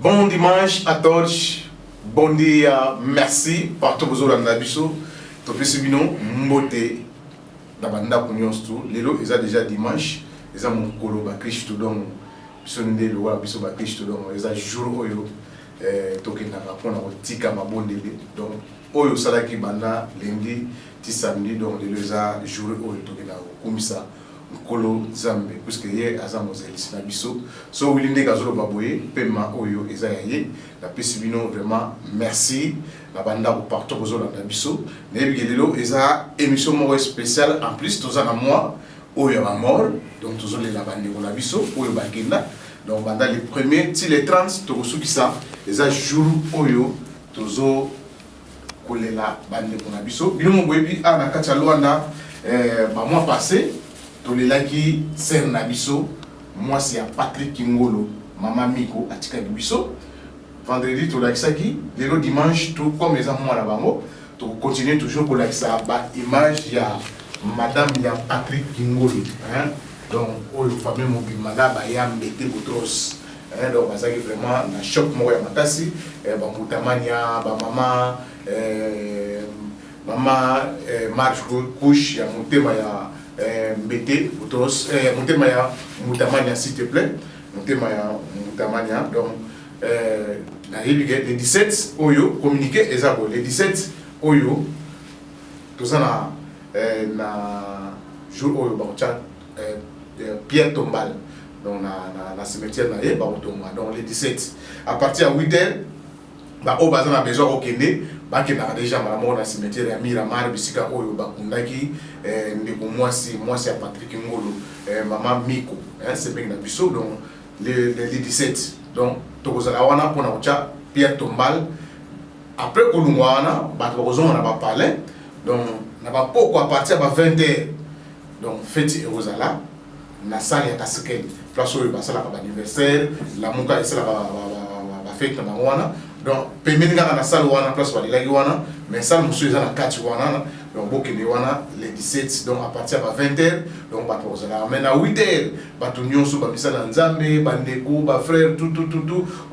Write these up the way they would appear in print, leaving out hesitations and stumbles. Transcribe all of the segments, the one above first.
Bon dimanche à tous, bon dia, merci partout vous avez l'habitude. Topesi bino mbote dabanda kunyonstu. Lelo eza déjà dimanche, eza mokolo ba Kristo donc sonde lo wa biso ba Kristo donc eza jour oyo tokenda rapona kotika mabondele donc oyo salaki banda lundi ti samedi donc lelo eza jour oyo tokenda komisa Kolo Zambe, puisque hier à Zamozeli na biso so wilinde gazolo baboye pema oyo eza yaye la pesibino vraiment merci la banda au partout bozola na biso na bigelelo eza émission mo spéciale en plus toza na moi oyo ba mort donc tozole la bande ko na biso oyo bakenda donc banda les premiers ti les 30 to sukisa eza jour oyo tozo kolela bande ko na biso bino mo boyebi ana kacha Luanda ba mois passé tolelaki ser na biso moi c'est à Patrick Kingolo mama Miko atika biso vendredi tolakisaki lelo dimanche tout comme les amours la bango to continuer toujours pour lakisa ba image ya madame ya Patrick Kingolo hein donc oyo famille mo bimada ba ya mbete botros hein donc bazaki vraiment na choc mo ya makasi ba mutamania ba mama marche couche ya motema ya mbete botros motema ya mutamania s'il te plaît motema ya mutamania donc le 17 oyo communiqué ezabo le 17 oyo tozana na jour oyo bacha Pierre Tombal donc na cimetière na ye baotonga donc le 17 à partir de 8h ba o bazana besoin okende bakenda déjà malamu na cimetière ya Miramar bisika oyo bakundaki ndeko mwasi ya Patrick Ngolo mama Miko hein c'est bien na biso donc le 17 donc tokozala wana pona ocha Pierre Tombal après kolungwana bato bakozonga na ba palais donc na ba poko à partir de 20h donc fête ezala na salle ya Kasekeni place oyo basala ba anniversaire la muka esala ba fête na wana donc pembeni kaka na salle wana place balelaki wana mais salle mosusu eza na kati wana donc bokende wana le 17 donc à partir de 20h donc bato kozala mais na 8h bato nyonso bamisala nzambe bandeko bafrère tout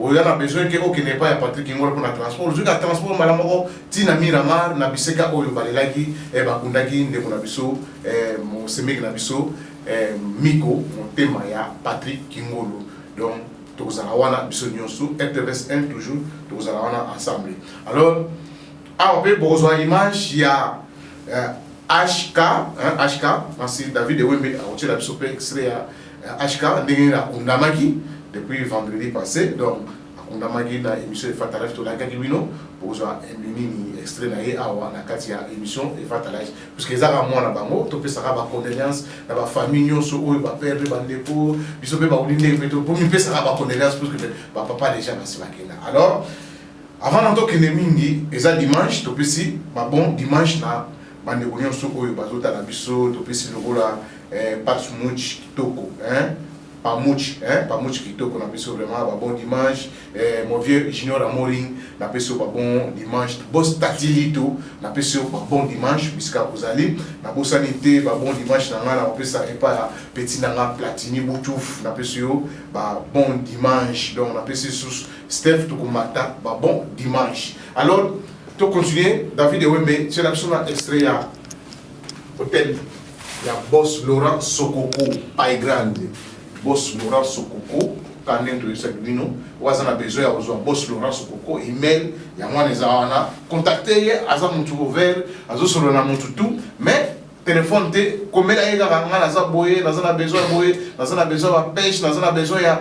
oyo na besoin ke okende pa ya Patrick Ngolo pour na transport ozwi ka transport mbala moko tina Miramar na biseka oyo balelaki bakundaki ndeko na biso mosemeki na biso Miko motema ya Patrick Ngolo donc tozala wana biso nyonso RTVS 1 toujours tozala wana ensemble alors après besoin image ya HK merci David Wembe a retiré la biso extrait ya HK ndenge akundamaki depuis vendredi passé donc akundamaki na émission de Fatalaf to la kakibino besoin nini extrait na ye awa na kati ya émission de Fatalaf puisque ezaka mwana bango to pesa ba condoléances na ba famille nyonso oyo ba père bandeko biso pe ba ulinde peto pour mi pesa ba condoléances parce que ba papa déjà na sibakena alors avant d'entrer que mingi eza dimanche to pesi ba bon dimanche na bandeko nyonso oyo bazota na biso to pesi lokola Patsumuch Kitoko hein Pamuch Kitoko na biso vraiment ba bon dimanche mon vieux Junior Amoring na biso ba bon dimanche boss Tatilito na biso ba bon dimanche bisika ozali na bosanité ba bon dimanche na ngala opesa epa petit na nga Platini Boutouf na biso ba bon dimanche donc na biso sous Steph Tukumata ba bon dimanche alors to continuer David Wembe c'est la personne extrait ya hôtel ya boss Laurent Sokoko Paille Grande boss Laurent Sokoko quand on est sur Bino on a besoin de boss Laurent Sokoko email ya mwana ezawana contacter aza mutu ouvert azo solo na mutu tout mais téléphone te komela ega kanga na za boye na za besoin ba pêche na za besoin ya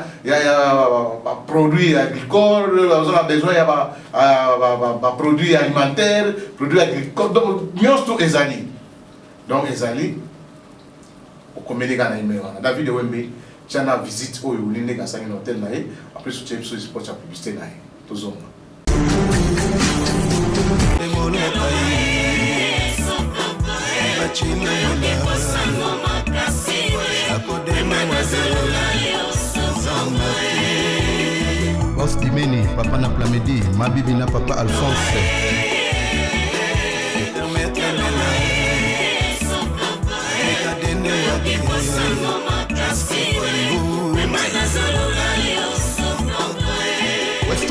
produit agricole na za besoin ya ba produit alimentaire produit agricole donc nyonso ezali donc ezali okomela na email wana David Wembe chana visite oyo ulinde kasanga na hotel na ye après soutien biso sport ya publicité na ye tozonga Boss Dimeni, papa na Plamedi, ma bibi na papa Alphonse.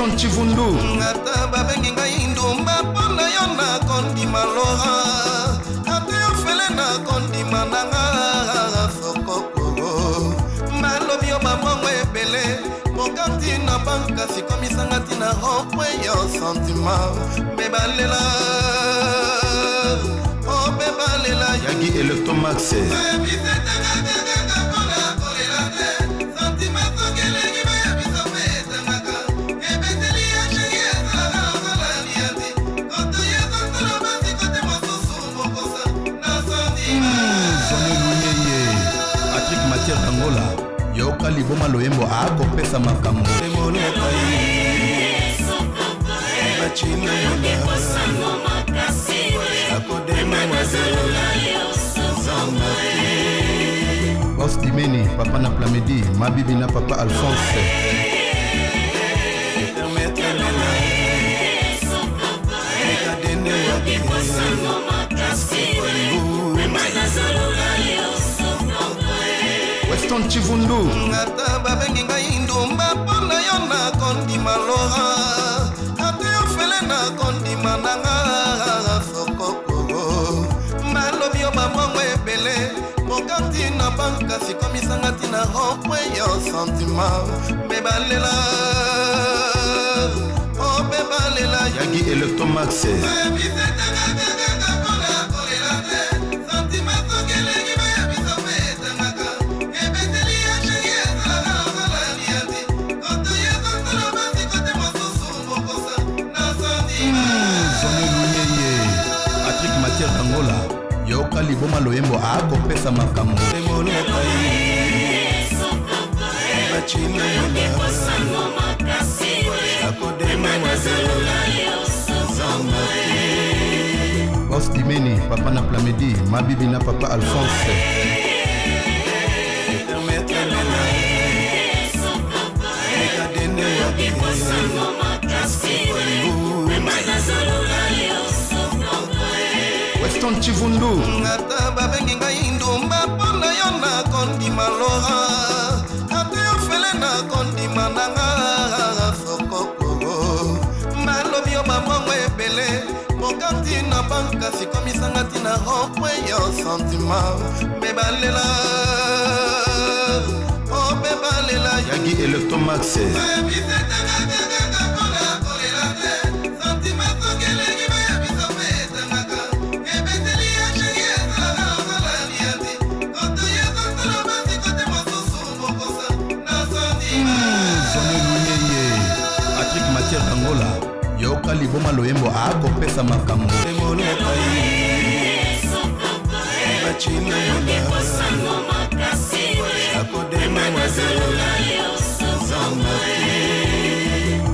Weston Chivundu ata babengi ngai ndumba mpona yo na kondima lora ata yo fele na kondima nanga sokokoro malobi yo bamongo ebele mokanti na banka sikomisanga ntina rompwe yo sentima bebalela o bebalela Yagi Electromax Matière Angola yoka liboma loyembo akopesa makambo Boss Dimeni, papa na Plamedi, Mabibi na papa Alphonse Weston Chivundu ata babengi ngai ndumba mpona yo na kondima lora ata yo fele na kondima nanga sokokoro malobi yo bamongo ebele mokanti na banka sikomisanga ntina rompwe yo sentima bebalela o bebalela Yagi Electromax Matière Angola yoka liboma loyembo akopesa makambo Boss Dimeni, papa na Plamedi, Mabibi na papa Alphonse Weston Chivundu ata babengi ngai ndumba mpona yo na kondima lora ata yo fele na kondima nanga sokokoro malobi yo bamongo ebele mokanti na banka sikomisanga ntina rompwe yo sentima bebalela o bebalela Yagi Electromax Matière Angola yoka liboma loyembo akopesa makambo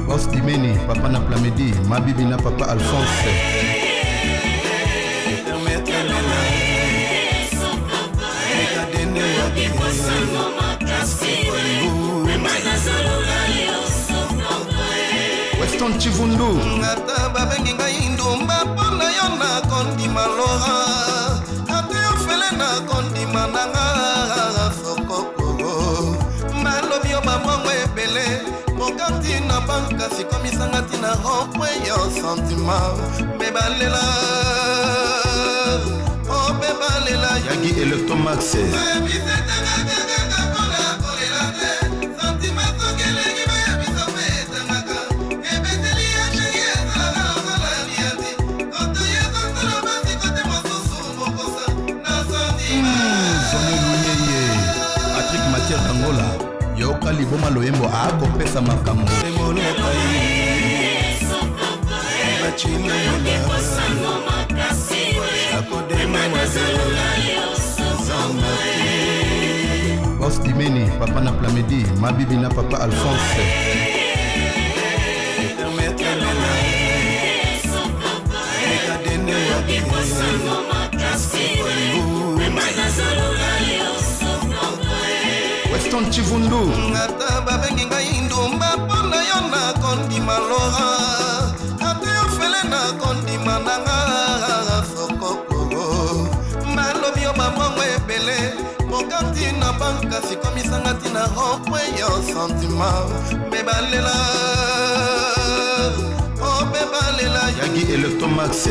Boss Dimeni, papa na Plamedi, Mabibi na papa Alphonse Weston Chivundu ata babengi ngai ndumba mpona yo na kondima lora ata yo fele na kondima nanga sokokoro malobi yo bamongo ebele mokanti na banka sikomisanga ntina rompwe yo sentima bebalela o bebalela Yagi Electromax Matière Angola yoka liboma loyembo akopesa makambo Boss Dimeni, papa na Plamedi, Mabibi na papa Alphonse Weston Chivundu ata babengi ngai ndumba mpona yo na kondima lora ata yo fele na kondima nanga sokokoro malobi yo bamongo ebele mokanti na banka sikomisanga ntina rompwe yo sentima bebalela Electromax.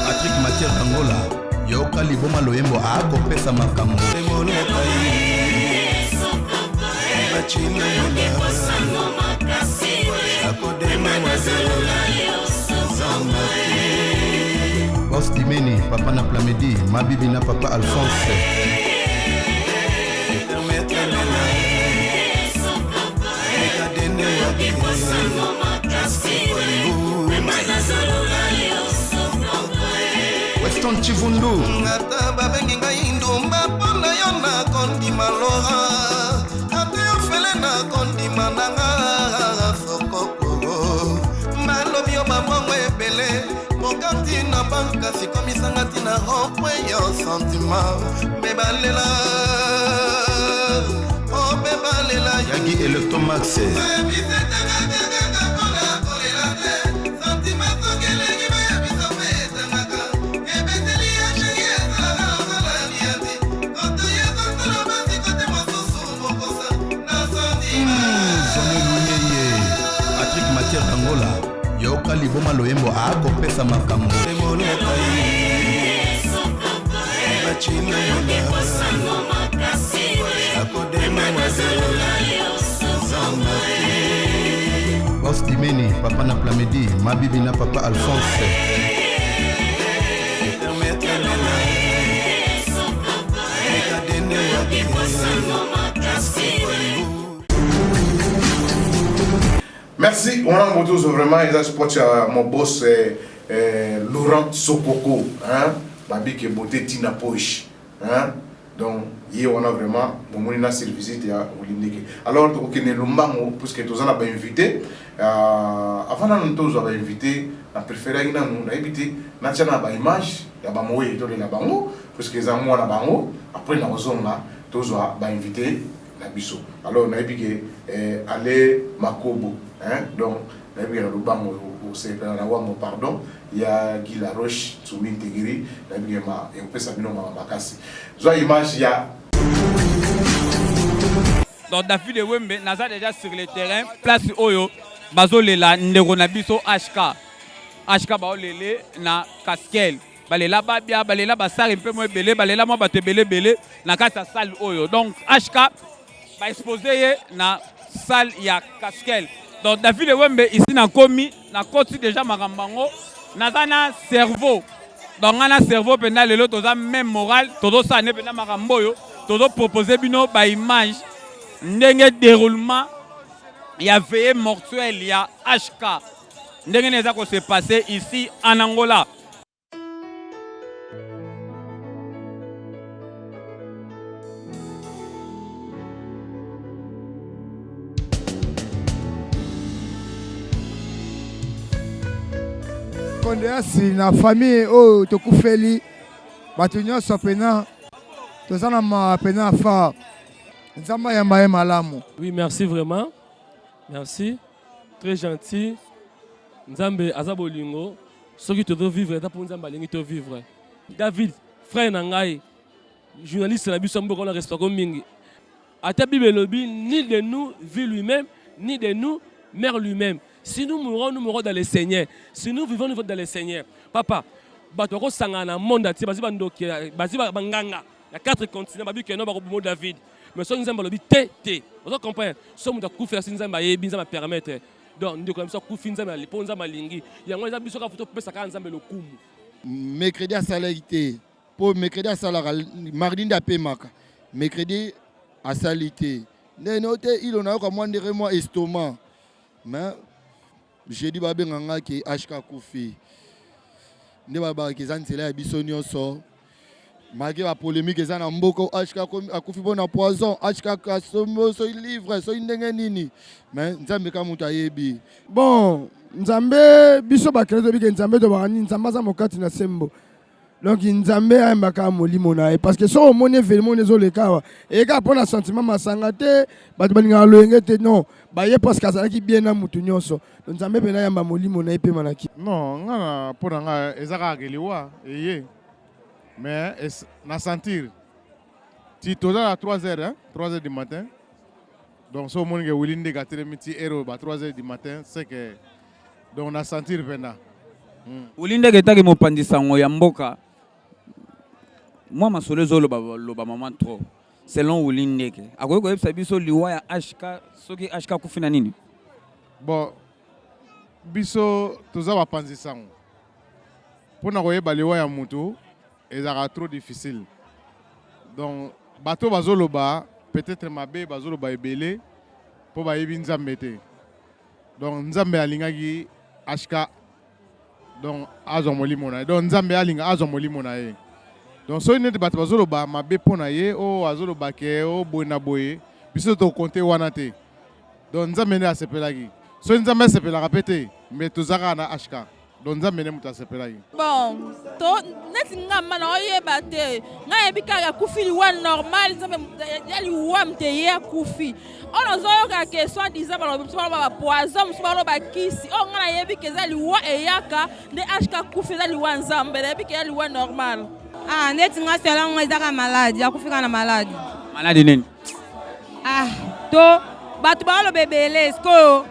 Patrick Mathieu Angola yoka liboma loyembo akopesa makambo Boss Dimeni, papa na Plamedi, Mabibi na papa Alphonse. Weston Chivundu ngata babengi ngai ndumba mpona yo na kondima lora ate yo fele na kondima nanga sokokoro malobi yo bamongo ebele mokanti na banka sikomisanga tina rompwe yo sentima bebalela o bebalela Yagi Electromax. Patrick Mathieu Angola yoka liboma loyembo akopesa makambo Boss Dimeni, papa na Plamedi, Mabibi na papa Alphonse. Merci, on a tous vraiment, ils ont mon boss Laurent Sokoko, hein, Babi qui est beauté Tina Poche, hein, donc hier on a vraiment mon service à Olindeke. Alors donc on est lombango puisque tous on a pas invité, avant de nous avoir invité, on préféré que nous invité, n'a pas ba image, ya ba moye to la bango, puisque les amours la bango, après nous avons là, tous on a invité. Alors, on a dit que aller Makobo, hein, donc on a dit que pardon, il y a Guy Laroche, Soumi Tegiri, on a dit que on peut s'abîmer Makasi. Zoa image, il y a. Donc David Wembe, Naza déjà sur le terrain, place Oyo, Bazolela, Nderonabiso, HK Baolele, na Kaskel. Balela Babia, Balela Bassar, un peu moins belé, Balela moi batte belé, na kata salle Oyo. Donc HK va exposer na salle ya Kaskel. Donc David Wembe ici na komi na côté déjà marambango na cerveau. Donc on a cerveau pendant le lot toza même moral todo ça ne pendant maramboyo todo proposer bino ba image ndenge déroulement ya veillée mortuelle ya HK ndenge neza ko se passer ici en Angola. Condoléances na famille oh tokufeli bato nyonso pena tozana ma pena fa nzamba yamba malamu. Oui, merci vraiment. Merci. Très gentil. Nzambe azabolingo soki to vivre ta pour nzamba lingi to vivre. David, frère nangai, journaliste na biso mboko na respect ko mingi. Ata Bible lobby ni de nous vit lui-même ni de nous meurt lui-même. Si nous mourons dans le Seigneur. Si nous vivons dans le Seigneur. Papa, batoko sangana monde ati bazi bandoki bazi banganga. Il y a 4 continents babi que non ba David. Mais so nzamba lobi te. Vous comprenez? So muta kufa si nzamba yebi nzamba permettre. Donc ndiko comme ça kufi nzamba lipo nzamba lingi. Yango nzamba biso ka photo pesa ka nzamba lokumu. Mercredi à salalité. Pour mercredi à salara mardi ndapé maka. Mercredi à salité. Noté il on a comme moi estomac. Mais j'ai dit babé nganga ki HK kufi. Ne baba ki zanzela ya biso nyonso. Malgré la polémique ils en mboko HK akufi bona poison HK kasomo so livre so ndenge nini. Mais nzambe ka muta yebi. Bon, nzambe biso ba kredo bike nzambe to ba nzamba za mokati na sembo. Donc nzambe ayembaka molimo na ye parce que so omoni événement ezoleka awa eyeka mpona sentiment masanga te bato balingaka loyenge te non baye parce que azalaki bien na mutu nyonso donc nzambe mpena ayamba molimo na ye mpe manaki non nga mpona nga eza kaka keliwa eye mais na sentir ti toza na 3h 3h du matin donc so omoni ke wili ndeka atelemi ti ero ba 3h du matin c'est que donc na sentir mpena wili ndeke etaki mopanzi sango ya mboka mwa masolo ezoloba mama trop selon wili ndeke akoki koyebisa biso liwa ya HK soki HK kufi na nini bon biso toza bapanzi sango mpona koyeba liwa ya mutu ezalaka trop difficile donc bato bazoloba peut-être mabe bazoloba ebele mpo bayebi nzambe te donc nzambe alingaki HK donc azwa molimo na ye donc nzambe alinga azwa molimo na ye donc soki neti bato bazoloba mabe mpo na ye oyo azoloba ke oyo boye na boye biso tokonte wana te donc nzambe nde asepelaki soki nzambe asepelaka mpe te mais tozaka na HK donc nzambe nde moto asepelaki bon to neti nga mana oyeba te nga yebi kaka kufi liwa normal nzambe ya liwa mte ye akufi oyo ozoyoka ke soit disant balobi mosu baloba bapoison mosu baloba kisi oyo nga nayebi ke eza liwa eyaka nde HK kufi eza liwa nzambe nayebi ke eza liwa normal neti nga selango ezaka maladi akufika na maladi maladi nini to bato baloba ebele sikoyo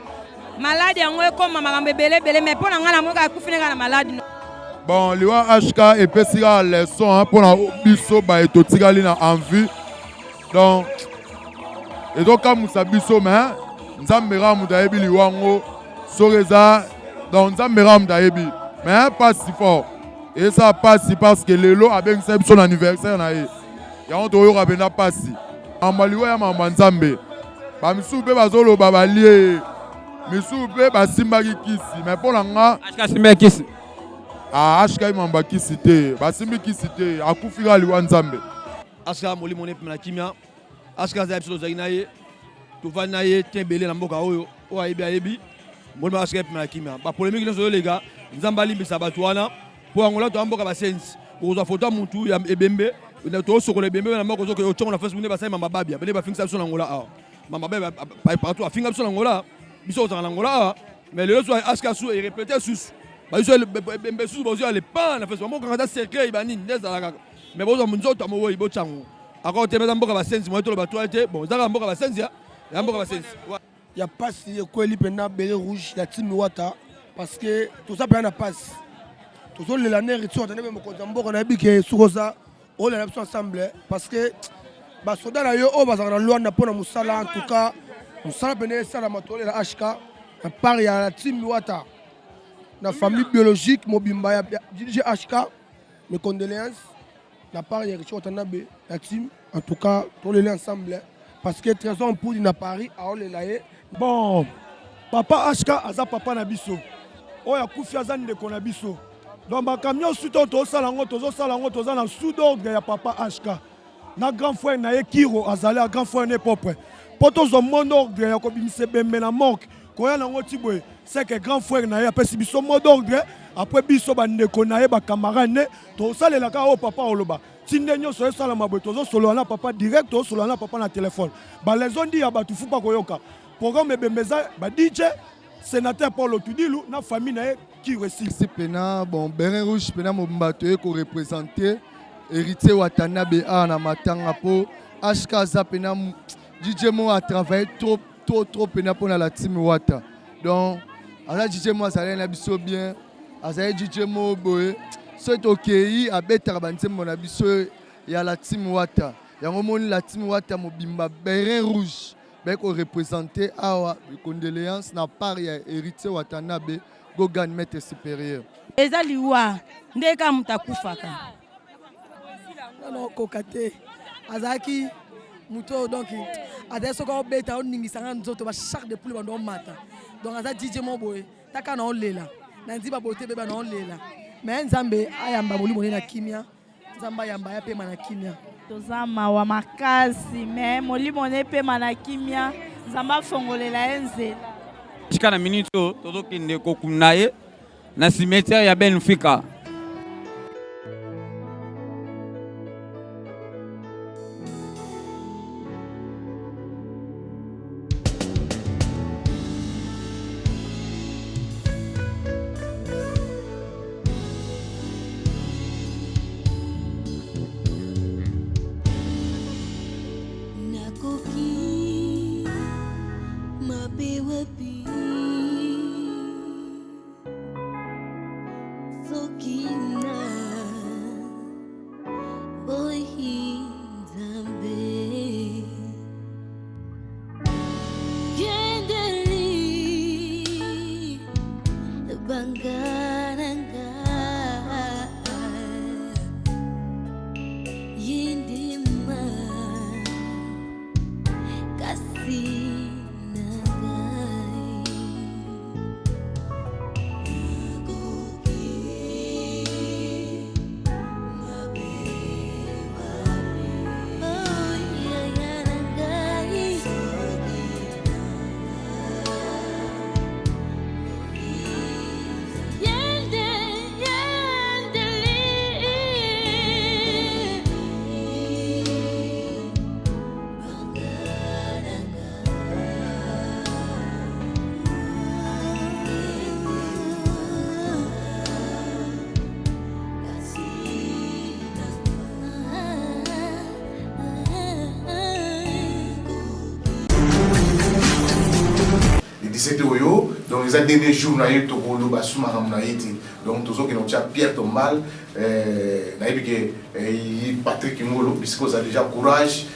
maladi yango ekoma makambo ebelebele mais mpo na ngai namoyoka akufineka na maladi bon liwa HK epesi kaka leson mpona biso baye totikali na envie donc ezokamwisa biso mais nzambe kaka moto ayebi liwa yango soki eza donc nzambe kaka moto ayebi mais pasi fort eza pasi parce que lelo abengisa biso na anniversaire na ye yango toyoka mpena pasi mamba liwa ya mamba nzambe bamisusu mpe bazoloba balie misusu mpe basimbaki kisi mais mpo na nga HK asimbaki kisi HK imamba kisi te basimbi kisi te akufika liwa nzambe HK molimo ne pema na kimia HK azali biso tozalaki na ye tovandi na ye te ebele na mboka oyo ayebi molimo HK pema na kimia bapolémike nyonso oyolega nzambe alimbisa bato wana mpo yango la toya mboka basensi okozwa foto ya mutu ya ebembe tosokola ebembe na mboka ozoke otyongo na facebook nde basali mama babia bende bafingisa biso na ngola awa mama babia partout afinga biso na ngola biso kozala na ngola awa mais lelo so HK su erepete susu babiso ebembe susu bozwa lepa na facebook mboka kata cercueil banini nde ezalaka mais bozwa nzoto amowoyi botyango akoko te eza mboka basensi moye toloba toa te bon ezaka mboka basensi ya mboka basensi ya pasi ekweli mpena bele rouge ya timi wata parce que toza mpena na pasi tozolela ne héritier wata ndenge mokonzi ya mboka nayebi ke sokoza olela biso ensemble parce que basoda na yo oyo bazalaka na lwanda mpona mosala en tout cas mosala mpena esalama tolela HK na part ya timi wata na famille biologique mobimba ya DJ HK mes condoléances la part ya Richard Watanabe la team en tout cas tolela ensemble parce que Trésor Mpoudi na Paris aolela ye bon papa HK aza papa na biso oyo akufi aza ndeko na biso donc bakamion suto tozosala yango toza na sous d'ordre ya papa HK na grand frère na ye Kiro azali ya grand frère ne propre po tozwa mot d'ordre ya kobimisa bembe na morke koya nango ti boye c'est que grand frère na ye apesi biso mot d'ordre après biso bandeko na ye bacamarade ne tosalelaka oyo papa oloba ti nde nyonso esalama boye tozosolola na papa direct tozosolola na papa na telefone balezondi ya bato fu mpa koyoka programme ebembe eza badj sénateur Paul Otudilu na famille na ye Kiresi pena bon Bérin Rouge pena mobimba toye korepresente héritier Watanabe a na matanga po HK aza pena DJ Mo a travaillé trop pena pona la team Wata donc aza DJ Mo azali na biso bien azali DJ Mo boye so tokei abetaka banzembo na biso ya la team Wata yango moni la team Wata mobimba Bérin Rouge beko représenter awa condoléances na part ya héritier Watanabe Gogan maître supérieur eza liwa ndeka mutakufaka non kokate azaki muto donc azali soki obeta oningisanga nzoto bacharge de poule bando omata donc aza DJ Moboye taka na olela na nziba bote beba na olela mais nzambe ayamba molimo na kimia nzambe ayamba ya pema na kimia toza mawa makasi mais molimo ne pema na kimia nzambe afongolela ye nzela tika na minute oyo tozokende kokuna ye na cimetière ya Benfica. 17 oyo donc les derniers jours na yeto bolo basuma na yiti donc toujours que nous tient Pierre Tombal na yebike Patrick Ngolo puisque vous avez déjà courage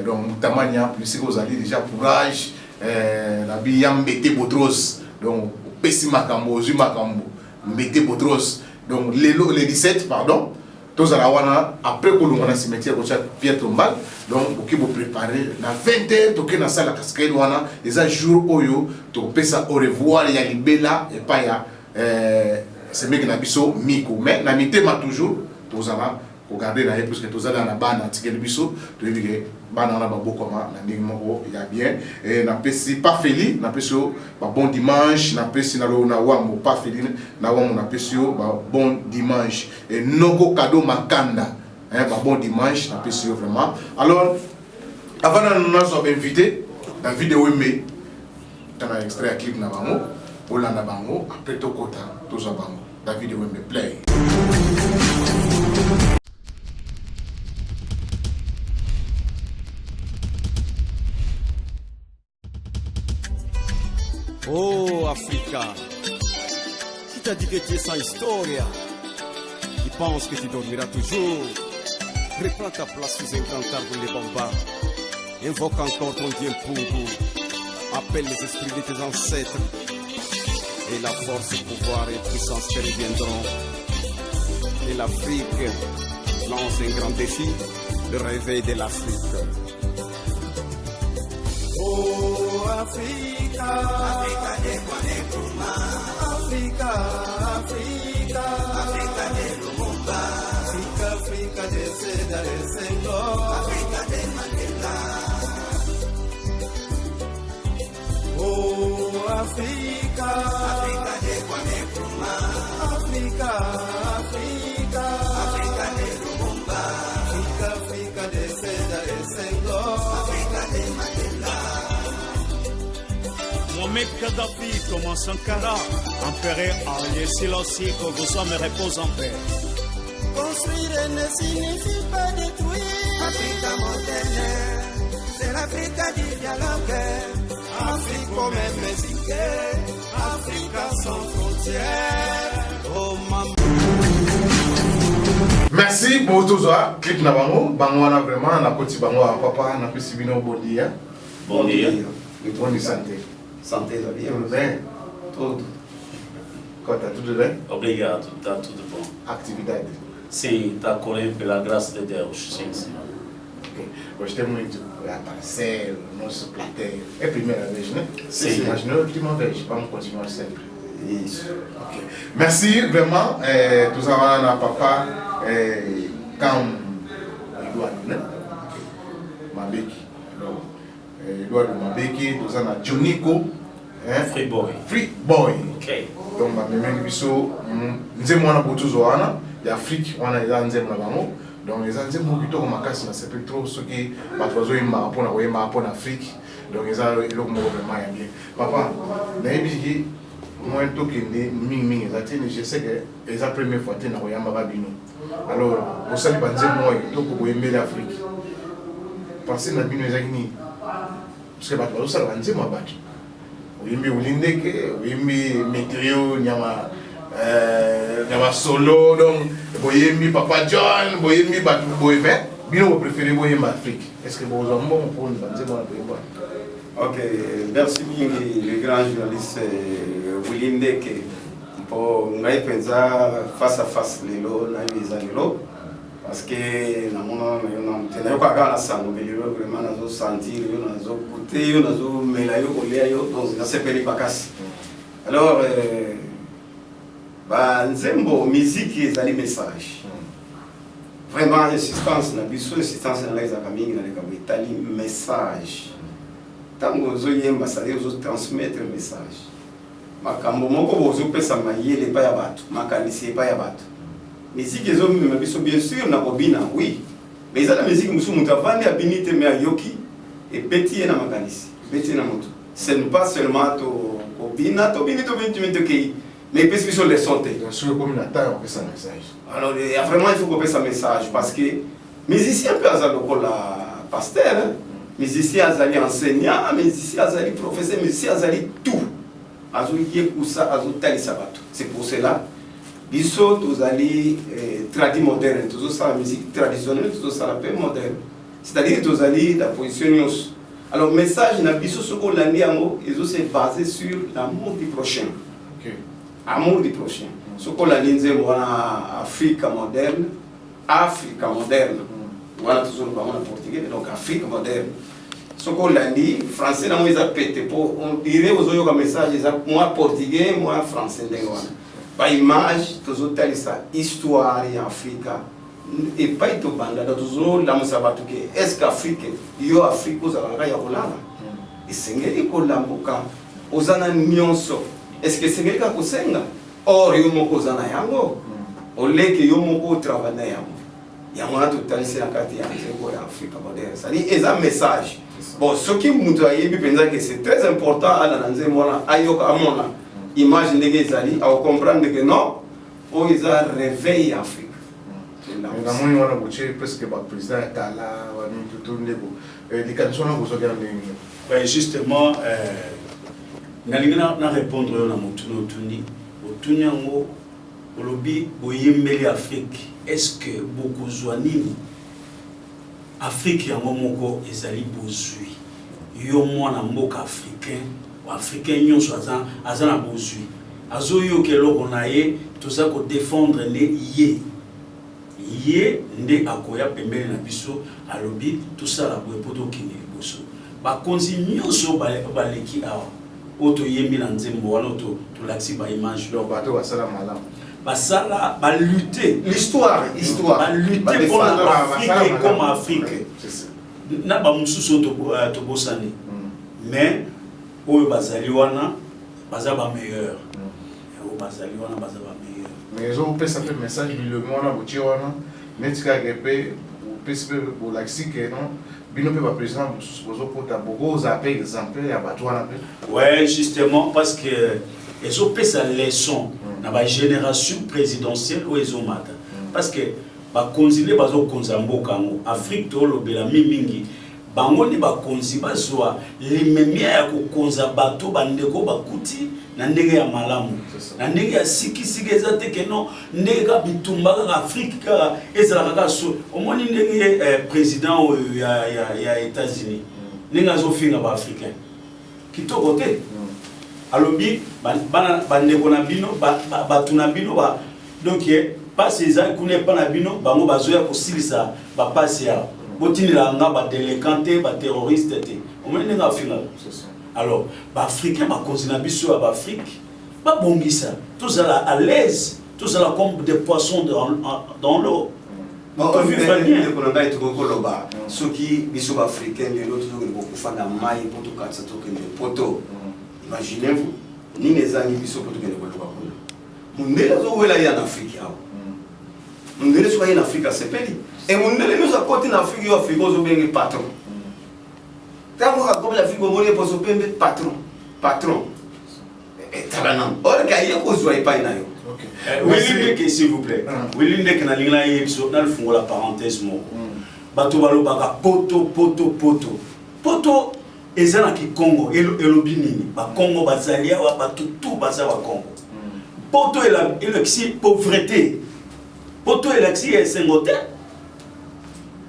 donc Tamania puisque vous avez déjà courage na biyambete Botros donc pesi makambo zu makambo mbete Botros donc le 17 pardon tous à la wana après que l'on a cimetière au chat Pierre Tombal donc ok vous préparer na 20h toke na salle cascade wana les jours oyo to pesa au revoir ya libela et pas ya c'est mec na biso miko mais na mitema toujours tous à regarder na parce que tous à na bana tikel biso to dire bana na babo comment na ndingi moko ya bien et na pesi pas feli na peso ba bon dimanche na pesi na lo na wamo pas feli na wamo na pesio ba bon dimanche et noko cadeau makanda ba bon dimanche na pesio vraiment alors avant de nous inviter la vidéo mais dans un extrait clip na bango olanda bango après to kota to za bango la vidéo mais play. Oh Africa, qui t'a dit que tu es sans histoire, qui pense que tu dormiras toujours, reprends ta place sous un grand arbre de bambas, invoque encore ton Dieu Pungu, appelle les esprits de tes ancêtres, et la force, le pouvoir et puissance te reviendront. Et l'Afrique lance un grand défi, le réveil de l'Afrique. Oh Africa, Africa de Kwanekuma, Africa, Africa, Africa de Lumumba, Africa, Africa de Seda de Senghor, Africa de Mandela. Oh Africa, Africa de Kwanekuma, Africa, Africa, Africa de Lumumba, Africa, Africa de Seda de Senghor, Africa de Mandela. Mohamed Kadhafi, comme Sankara, empereur Haïlé Sélassié, que vos hommes reposent en paix. Construire ne signifie pas détruire. Afrique moderne, c'est l'Afrique du dialogue. Afrique comme musique, Afrique sans frontières. Oh maman. Merci pour tout ça. Clip na bango, bango na vraiment na koti bango papa na pesi bino bon dia. Bon dia. Et toi ni santé. Santé va bien. Tudo bem? Tudo. Conta tudo bem? Obrigado, está tudo bom. Atividade? Sim, está correndo pela graça de Deus, sim, senhor. Okay. Gostei muito de aparecer no nosso plateia. É a primeira vez, né? Sim. Mas não é a última vez, vamos continuar sempre. Isso. Okay. Merci vraiment. Tous avons na papa Cam Eduardo, né? Mabeki. Alors, Eduardo Mabeki, tous avons Jonico. Free Boy. Free Boy. Ok. Donc, même biso, nous avons un peu de choses d'Afrique, on a des enzymes là-bas. Donc, les enzymes qui sont en casse, c'est plus trop ce qui va trouver en Afrique. Donc, ils ont vraiment bien. Papa, moi, je sais que c'est la première fois que je suis en alors, vous savez, je suis en Afrique. Parce que je suis en Afrique. Parce que je suis en Afrique. oyembi Ulindeke, oyembi Metrio nyama solo, donc boyembi Papa John, boyembi Batu Boyve. Bino vous préférez boyembi Afrique. Est-ce que vous avez un bon pour nous dire Ok, merci bien le grand journaliste Ulindeke. Pour nous face à face lelo na lelo parce que na mona na yo ka na sango lelo vraiment na zo sentir yo na zo goûter yo na zo mela yo kolia yo donc na sepeli bakasi. Alors nzembo musique ezali message. Vraiment insistance na biso insistance na les akamingi na lekabo itali message. Tango zo yemba ça zo transmettre message. Makambo moko bozo pesa mayele pa ya bato, makanisi pa ya bato. Musique ezo mima biso bien sûr na kobina, oui. Mais ça la musique musu mutavandi abinite me ayoki et petit na makanisi, petit na moto. Ce n'est pas seulement to kobina, to bini to bintu kei, mais parce que sur les santé. Bien sûr comme na ta on peut ça message. Alors vraiment il faut qu'on passe un message parce que musicien peut azalo la pasteur, musicien azali enseignant, musicien azali professeur, musicien azali tout. C'est pour cela biso tozali tradi moderne, toujours ça la musique traditionnelle, toujours ça la paix moderne. C'est-à-dire tozali la position nyos. Alors message na biso soko landi yango ezo se basé sur l'amour du prochain. OK. Amour du prochain. Soko landi nzembo wana Africa moderne, Africa moderne. Voilà toujours en portugais donc Afrique moderne. Soko landi français na moiza pété pour on dirait aux oyo comme message moi portugais moi français ndengwana ba image tozo talisa histoire ya Afrika et pas ito banda tozo la musabatu ke est-ce qu'Afrique yo Afrique ozalaka ya kolala esengeli kolambuka ozana nyonso est-ce que sengeli ka kosenga or yo moko ozana yango oleke yo moko travailler yango yango na totalisa na kati ya nzembo ya Afrika moderne ça dit eza message. Bon, ce qui me dit que c'est très important à l'analyser, imagine que Zali, à comprendre que non, ils ont réveillé l'Afrique. Justement, na répondre à l'Afrique. Est-ce que beaucoup zoanini Afrique yango moko ezali bozui yo mwana mboka africain ou africain nyonso azana bozui azoyo keloko na ye toza ko défendre ne ye nde akoya pembele na biso alobi tosala boye poto kine liboso bakonzi nyonso baleki awa oto yembi na nzembo wana to laksi ba image donc bato basala malamu basala ba lutter l'histoire ba lutter pour l'Afrique comme Afrique na ba mususu to bosani mais oyo bazali wana bazaba meilleur o bazali wana bazaba meilleur mais ils ont pesa pe message le mona bochi wana netika gepe pesa pour l'axi que non bino pe ba président bozo pota bogo za pe exemple ya bato wana pe ouais justement parce que ils ont pesa leçon na ba génération présidentielle ou ils ont mata parce que ba konzile bazo konza mboka ngo Afrique to lobela mingi bango ni ba konzi bazwa limemia ya kokonza bato bandeko bakuti na ndenge ya malamu na ndenge ya sikisiki ezate keno ndenge ka bitumba ka Afrique ka ezala ka so omoni ndenge président ya États-Unis ndenge azofinga ba africain kitoko te alobi bandeko na bino batuna bino ba donc passe ezali kuna pa na bino bango bazoya kosilisa ba passe ya botinila nga ba délinquante ba terroriste te omene nga finga alors ba africain ba konzina biso ya ba Afrique ba bongisa tous à l'aise tous à la comme des poissons dans l'eau on vivre bien ko ngai to ko loba soki biso ba africain les autres ko kufana mai poto katsa to ke poto imaginez-vous ni les amis biso poto ke ko loba ko mundela zo wela ya Afrique awo mundele so en Afrique c'est peli et mundele nous a côté en Afrique Afrique zo bengi patron tango ka comme l'Afrique mo le poso pembe patron et tabanam or ka yeko zo ipa ina yo Willindeke s'il vous plaît Willindeke na lingla yebiso na le la parenthèse moko bato balobaka poto eza na Congo elobi nini ba Congo bazalia wa batutu baza wa Congo poto elexi pauvreté poto elexi esengote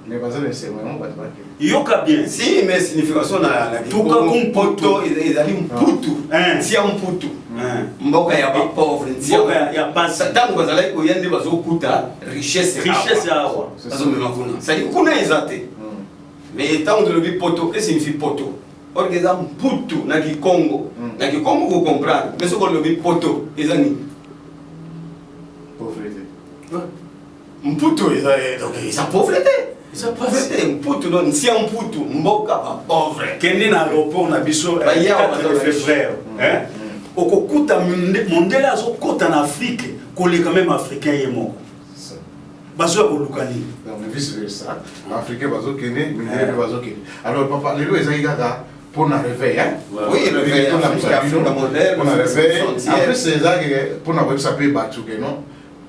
mais baza na semeno batba yoka bien si mais signification na tuka poto ezali mputu tia mputu mboka ya ba pauvre mboka ya basi tango bazala ko yende bazokuta richesse awa bazo mema kuna ça dit kuna ezate mais tango de lobi poto que signifie poto or que ça mputu na Congo vous comprendre mais ce qu'on lobi poto ezani pauvreté mputu ezali donc ça pauvreté ça pauvreté mputu non si mputu mboka ba pauvre kende na aéroport na biso 4 février hein okokuta mondele azokota na Afrique koleka même africain yemo bazo kolukani donc vice versa africain bazo kene mondele bazo kene alors papa lelo ezali kaka pour na réveil hein oui réveil la modèle pour na réveil après c'est ça que pour na web saper batu que non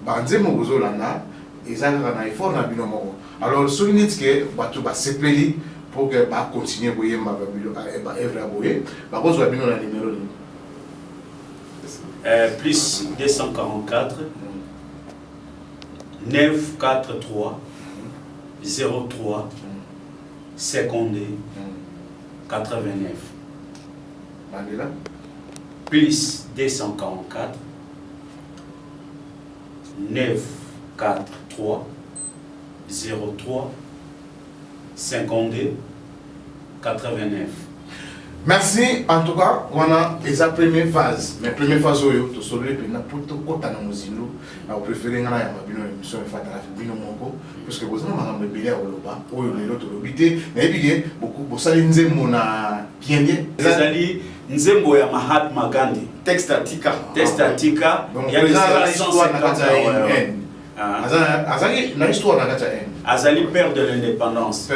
banze mo bozolanda ezali kaka na effort na bino moko alors soki neti ke bato basepeli pour que bacontinue koyemba ba evre aboye bakozwa bino na numéro nini plus 244 943 03 52 89 Mandela plus 244 943 03 52 89. Merci en tout cas, on a la première phase. Mais première phase, tu sauves les peines pour tout côté dans nos îlots. On préfère que nous émission fatale bino moko parce que vous avez un bébé au loba, ou le autre lobité. Mais bien beaucoup, vous savez nzembo na kienye. Ezali nzembo ya Mahatma Gandhi. Texte atika. Il y a des histoires Azali na histoire na kata en. Azali père de l'indépendance.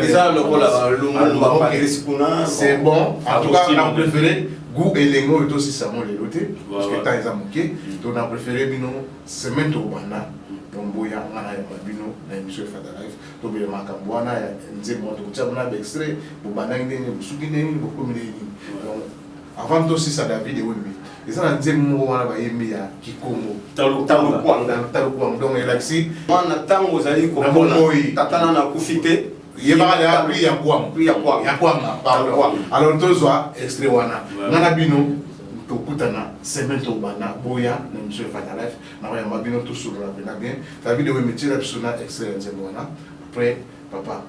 C'est bon. En tout cas, on a préféré Gou et Lengo et aussi Samo les lotés parce que temps ils ont manqué. Donc on a préféré bino semaine to bana. Donc boya ngana ya bino na émission Fata Life. To be makambwana ya nzembo to tchabona extrait bo bana ngene busuki ndeni bo komile ni. Donc avant aussi ça David et Wembe. Et ça na nzembo wana ba yemi ya Kikongo. Talukwanga donc elaxi wana tango zali ko tatana na kufite yeba ya appris ya kwanga pardon alors tozwa extrait wana ngana bino to kutana semaine to bana boya na monsieur Fata Life na ya mabino to sur la bien la vidéo metira pisona extrait nzembo wana après papa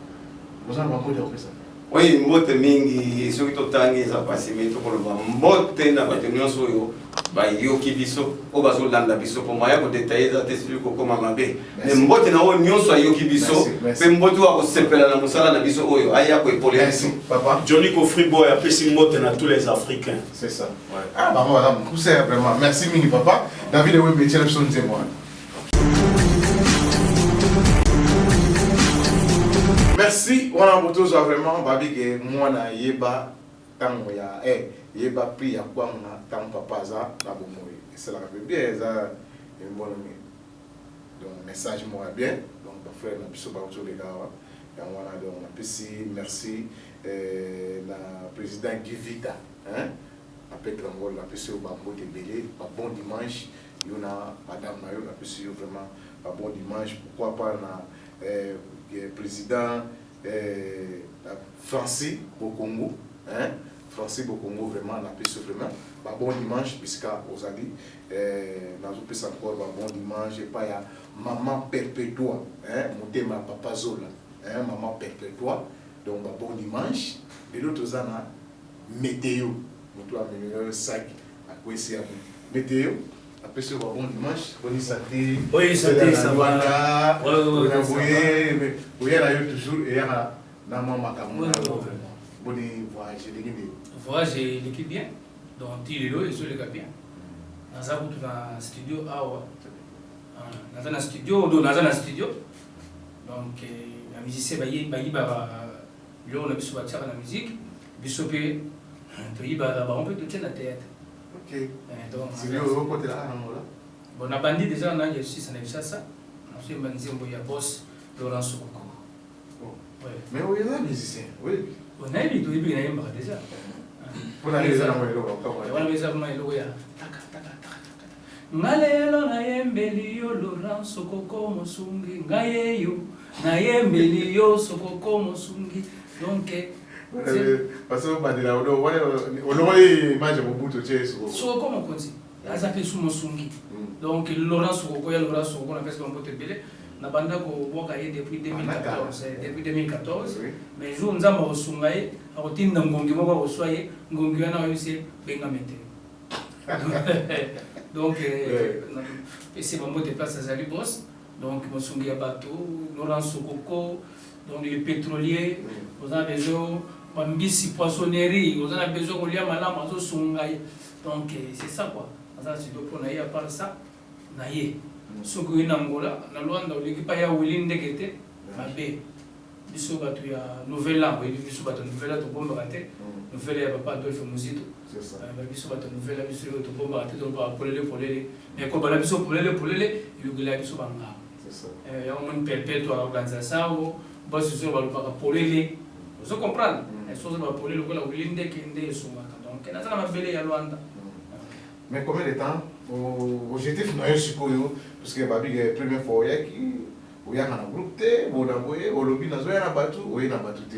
vous en avez encore ça oui mbote mingi soki totangi eza pasi mais tokoloba mbote na bato nyonso oyo bayoki biso o bazolanda biso po moya kodetaye eza te soki kokoma mabe mais mbote na oyo nyonso ayoki biso mpe mbote wa kosepela na mosala na biso oyo aya koepole biso papa Johnny Kofriboy apesi mbote na tous les Africains c'est ça ah bah voilà c'est vraiment merci mini papa David Ewe metira biso nzembo merci, on a vraiment babi que moi na yeba tango ya yeba pri ya kwa na tango papa za na bomoy. C'est la bien ça une bonne nuit. Donc message moi bien. Donc ba frère na biso ba autour les gars. Ya on a donc merci la président Givita hein après Trangol la PC au bambo de belé ba bon dimanche. Yona madame na yo la PC vraiment ba bon dimanche pourquoi pas na président Francis Bokongo, hein? Francis Bokongo vraiment la paix vraiment. Bon dimanche puisque aux amis, nous encore bon dimanche et pas ya maman perpétua, hein? Monter ma papa Zola, hein? Maman perpétua. Donc bon dimanche. Et l'autre zana météo, nous doit amener un sac à quoi c'est météo. Après ce bon dimanche, on y santé. Oui, santé, ça va. Oui, là, toujours, et il y a un moment bon voyage, voyage, l'équipe bien. Donc, il est là, il est là bien. Dans un studio, dans un studio, donc, la musicien, il y a la musique, on peut tout la tête. Ok. Donc, c'est le côté là, bon, on a bandit déjà, on a réussi, ça n'a pas ça. Ensuite, on a dit, il y a boss, Laurent Soukoko. Mais où est le musicien? Oui. On a eu déjà. Pour aller dans le logo. Voilà mes amis le logo ya. Taka taka taka. Ngalelo na yembeli yo Laurent Sokoko Mosungi ngayeyo na yembeli yo Sokoko Mosungi donc parce que badela on image Mobutu tché Sokoko Mokonzi azape su Mosungi donc Laurent Sokoko ya Laurent Sokoko na pesa mbote belé na banda ko boka ye depuis 2014 mais jour nzamba osungaye akotinda ngongi moko oswaye ngongi wana oyise benga mete donc c'est vraiment des places à Zali Boss donc Mosungi ya bateau Laurent Sokoko donc les pétroliers on a besoin Bambisi poissonnerie on a besoin de lier malama zo sungaye donc c'est ça quoi ça c'est donc on a à part ça naye soko ina ngola na Luanda l'équipe ya Willing Ndekete mabe biso batu ya Nouvelle-An biso batu Nouvelle-An to bomba raté Nouvelle ya papa Adolphe Muzito c'est ça biso batu Nouvelle-An biso to bomba raté donc ba polele mais ko bala biso polele ilugula biso banga c'est ça ya on perpète organisation boss sur ba lupa polele vous comprenez les choses ba polele ko la Willing Ndekete sumaka donc na za mabele ya Luanda. Mais combien de temps objectif na sikoyo parce que babi la première fois qui oya na groupe te bona boye olobi na zoya na batu oye na batu te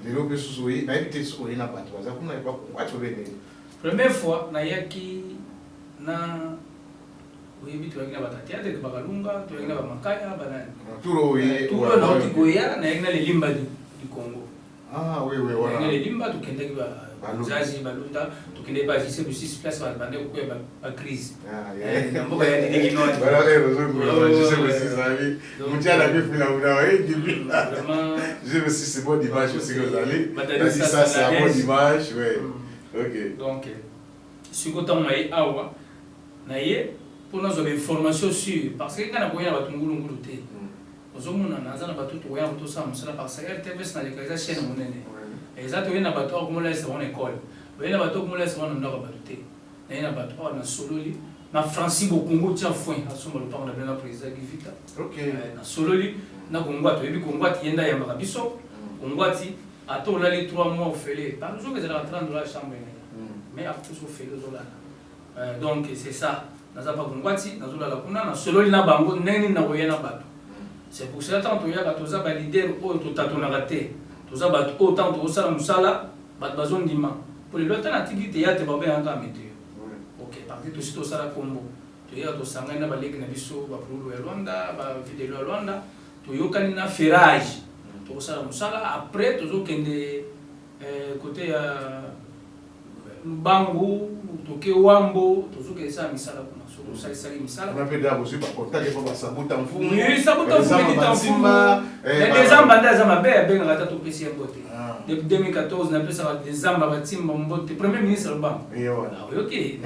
lelo pe susoyi na éviter ce oye na batu za kuna pas quoi tu veux première fois na yaki na oye bitu yaki na batatia de bakalunga to yaki na bamakaya banani turo oye turo na tikoya na yaki na limba du Congo oui voilà na limba to kende ba Zazi Balunda tukinde ba jise bu 6 places ba bande ko ba crise mboka ya ndingi noni voilà jise bu 6 amis mutiala bi fina una vraiment jise bu 6 c'est bon dimanche aussi que vous allez ça c'est un bon dimanche ouais OK donc si ko tan mai awa na ye pour nous avoir information sur parce que kana boya ba tungulu ngulu te ozomuna naza na batu to ya to sa musala parce que RTVS na lekaza chaîne monene exactement na bato ko mola c'est mon école na bato ko mola c'est mon ndako bato te na bato na sololi na Francis Bokongo tia foin asoma le parle na président Givita OK na sololi na Kongwati ebi Kongwati yenda ya makabiso Kongwati ato la les 3 mois ofele par jour que c'est la 30 dollars chambre mais après so fele zola donc c'est ça na za pas Kongwati na zola la kuna na sololi na bango neni na koyena bato c'est pour cela tant to ya bato za ba leader o to tatona raté tous ça bat autant de ça musala bat bazon dima pour les autres activités ya te babe anga météo OK parce que tout ça la combo tu ya to sanga na baleki na biso ba produit ya Rwanda ba vidéo ya Rwanda to yokani na ferrage to ça musala après to zo kende côté ya Lubangu to ke Wambo to zo ke ça misala kuna so ça misala on a fait d'abord aussi pas contact pour sabuta mfumu oui sabuta mfumu kitamfuma des ambanda za mabe benga ngata to pesi mbote depuis 2014 na pesa des amba batimba mbote premier ministre Lubangu OK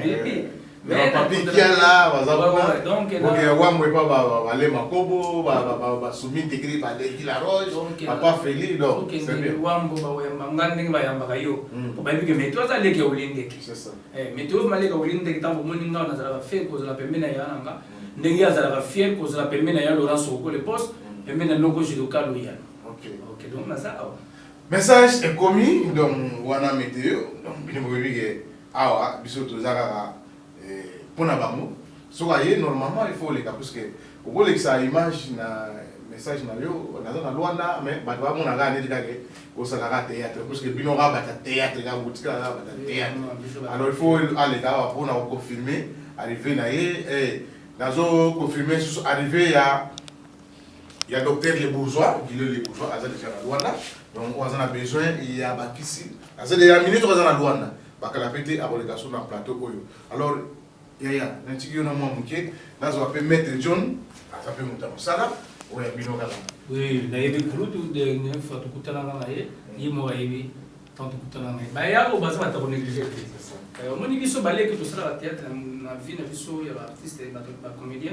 mais papi kiala bazaba donc wamwe pa ba le makobo ba sumi intégré ba de la roche papa Feli donc c'est bien wambo ba wemba ngande ba yamba kayo ba bige meto za leke ulinde c'est ça meto maleka ulinde kitambo moni nga na za fe ko za pembena ya nanga ndenge ya za fier ko za pembena ya Laurent Sokoko le poste pembena noko jiloka loya OK donc na ça message est commis donc wana météo donc bino bige awa biso to zaka pona bango sokaye normalement il faut les cas parce que au lieu que ça image na message na yo na Luanda mais bato ba mona ga ne dikake ko sala ga théâtre parce que bino ga bata théâtre ga boutika ga bata théâtre alors il faut aller là pour na confirmer arriver na ye nazo confirmer arriver il y a docteur les bourgeois aza déjà na Luanda donc on a besoin il y a bakisi aza déjà minute on a na Luanda bakala pété abolikation na plateau oyo alors yaya nchiki na mwa muke nazo ape mettre John azape mutamosala oya bino kala oui na yebi kurutu de ne fois tukutana na ye yimo yebi tant tukutana na ba ya o bazama ta négliger ça moni biso baleki to sala théâtre na vie na biso ya artiste ba comédien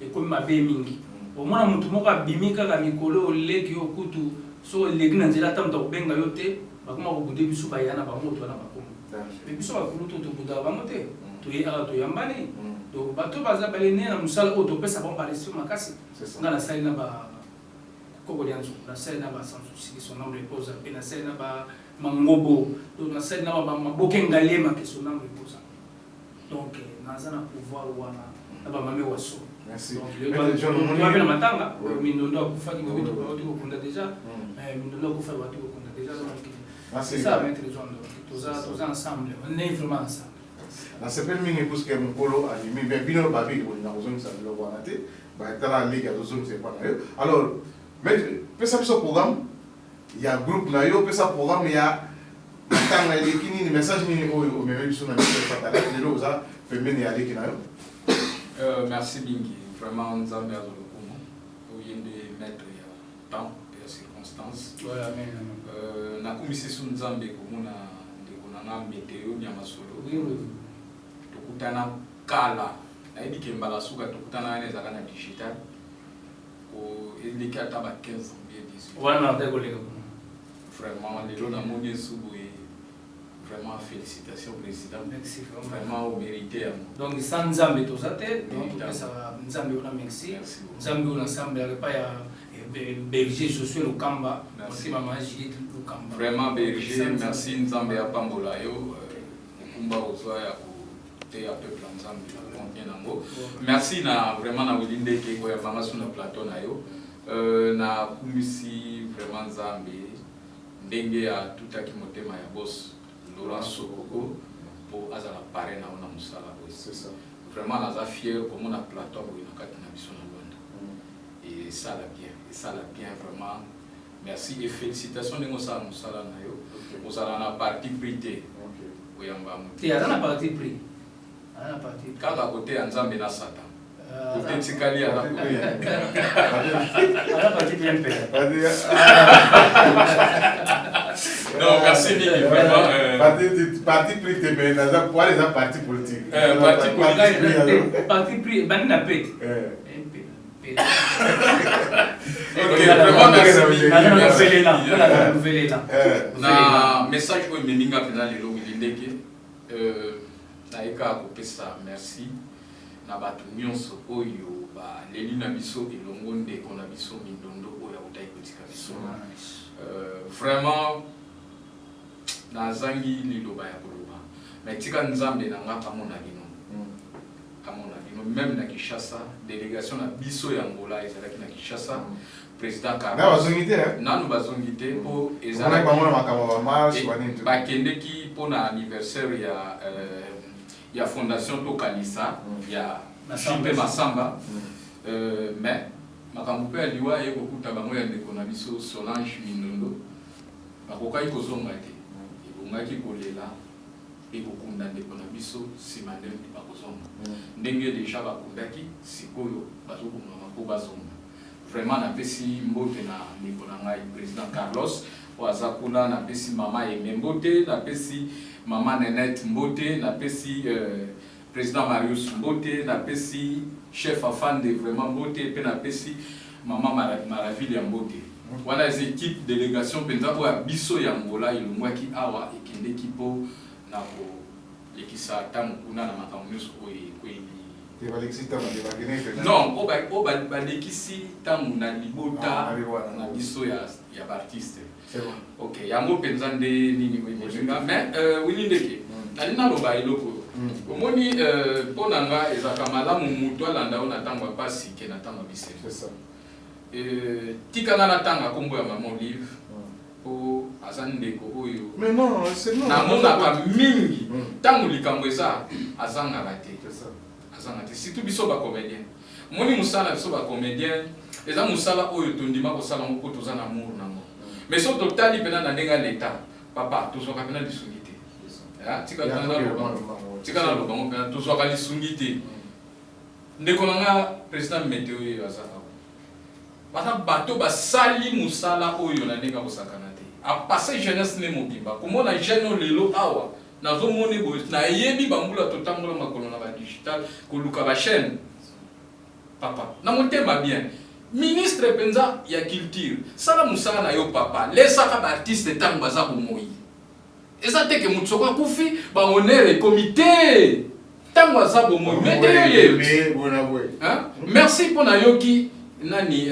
et comme ma be mingi au moins mutu moko bimika ka mikolo leki yo kutu so leki na nzela tamta kubenga yote bakoma ko bude biso ba yana ba moto na bakomo mais biso ba kurutu to buda ba mote to yaka to yambani donc bato baza balene na musala o to pesa bon parler sur makasi ngana saina ba koko lianzo na saina ba sans souci son nom repose pe na saina ba mangobo donc na scène na maboke ngalema question na reposa donc naza na pouvoir wana na ba mame waso merci donc le doit bien matanga mindondo akufa ki bobi to ko kunda déjà mindondo akufa ba to ko kunda déjà donc c'est ça mettre les gens tous ensemble on est vraiment ensemble na sepel mingi puisque mon polo anime bien bino babi ko na ozong sa lo wana te ba tala ligue ya ozong c'est pas na yo alors mais pesa ce programme il y a groupe na yo pesa programme il y a tanga ile kini ni message ni o meme biso na biso patala lelo za pembeni ya ligue na yo merci bingi vraiment nzambe azolokumu oyende mettre ya temps et circonstances voilà amen nakumisi su nzambe komona ndeko nanga meteo nya masolo tokutana kala nayebi ke mbala suka tokutana ane ezaka na digital ko eleki ata ba 15 ans bien 18 wana ndakoleka vraiment lelo namoni esuboye vraiment félicitations président merci vraiment au mérité donc sans nzambe tozate donc pesa nzambe ona merci nzambe ona ensemble ya pa ya berger Josué Lukamba merci maman Judith Lukamba vraiment berger merci nzambe ya pambola yo kumba ozwa ya te ya peuple nzambe contient nango merci na vraiment na wilinde ke ko ya mama sur le plateau na yo na kumisi vraiment nzambe ndenge ya tutaki motema ya boss Laurent Sokoko pour azala paré na ona musala c'est ça vraiment naza fier comme on a plateau pour na kati na biso na Rwanda et ça la bien vraiment merci et félicitations de ça musala na yo musala na parti prité oyamba muti ya na parti pris ana parti kaka côté ya nzambe na satan côté tikali ya na ana parti bien fait non merci Niki vraiment parti prité mais naza pour les partis politiques parti pris banina pete ok vraiment merci na message ko meminga pena lelo wilindeke naika kopesa merci na bato nyonso oyo ba leli na biso elongo ndeko na biso mindondo oyo utai kotika biso vraiment nazangi liloba ya koloba mais tika nzambe na nga kamona bino même na Kinshasa délégation na biso ya Angola ezalaki na Kinshasa président Carlos nanu bazongite po ezalaki bakendeki po na anniversaire ya fondation Tokalisa ya Chimpe Masamba mais makambo pe aliwa ye kokuta bango ya ndeko na biso Solange Mindondo bakokai kozonga te ebongaki kolela ekokunda ndeko na biso nsima nde bakozonga ndenge deja bakundaki sikoyo bazokongama mpo bazonga vraiment napesi mbote na ndeko na ngai président Carlos po aza kuna napesi mama Eme mbote napesi mama Nenette mbote napesi président Marius mbote napesi chef afande vraiment mbote mpe napesi mama Maraville ya mbote wana eza équipe délégation mpenza oyo ya biso ya Angola elongwaki awa ekendeki mpo na kolekisa ntango kuna na makambo nyonso oyo ekweli non o balekisi ntango na libota na biso ya baartiste ok yango mpenza nde nini oyemolinga mais wilindeke nali naloba eloko omoni mpo na nga ezalaka malamu moto alanda oyo na ntango ya pasi ke na ntango ya bisele tikanga na ntango akombo ya mama Olive po aza ndeko oyo namonaka mingi ntango likambo eza azangaka te surtout biso bacomédien moni mosala biso bacomédien eza mosala oyo tondima kosala ngo po toza na amour nango mais so totali mpena na ndenge ya leta papa tozwaka mpena lisungi te tika na lobango mpena tozwaka lisungi te ndeko na nga président meteo oyo aza awa bana bato basali mosala oyo na ndenge ya kosakana te apase jeunesse ne mobimba komona jeune lelo awa nazomoni boye nayebi bambula totambola makolo na badigital koluka bachaîne papa na motema bien ministre penza ya culture sala mosala na yo papa lesaka baartiste ntango baza bomoi eza teke moto soko akufi bahonneur ekomi te ntango aza bomoi merci mpo na yoki nani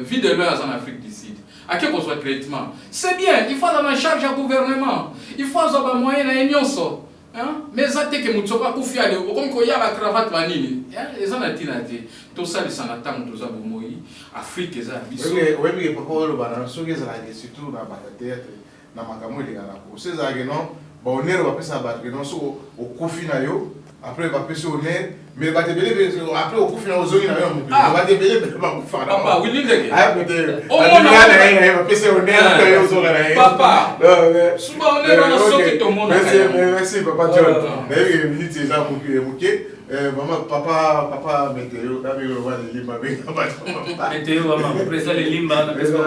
vie de l'heure en Afrique du Sud À quel soit traitement. C'est bien, il faut avoir en charge au gouvernement. Il faut avoir moyen à union. Mais ça, c'est que nous sommes pas pour faire comme il y a la cravate vanille. Les gens ont dit tout ça, les sanatans, tout ça, Afrique, c'est ça. Oui, mais pourquoi le banane, surtout dans le théâtre, dans ma caméra, il y a la cour. C'est ça que non, on est au battre, non, au coffin après, il va passer au nez, mais il va te béler, après, au coffin aux zones, il va te béler, mais il va faire. Papa, oui, il est là. Il va passer au nez, aux zones. Papa, souvent on est dans le sol qui tombe. Merci, papa John. D'ailleurs, il me dit, c'est ça, maman, papa, météo, là, il va les limba, météo, maman, président les limba, président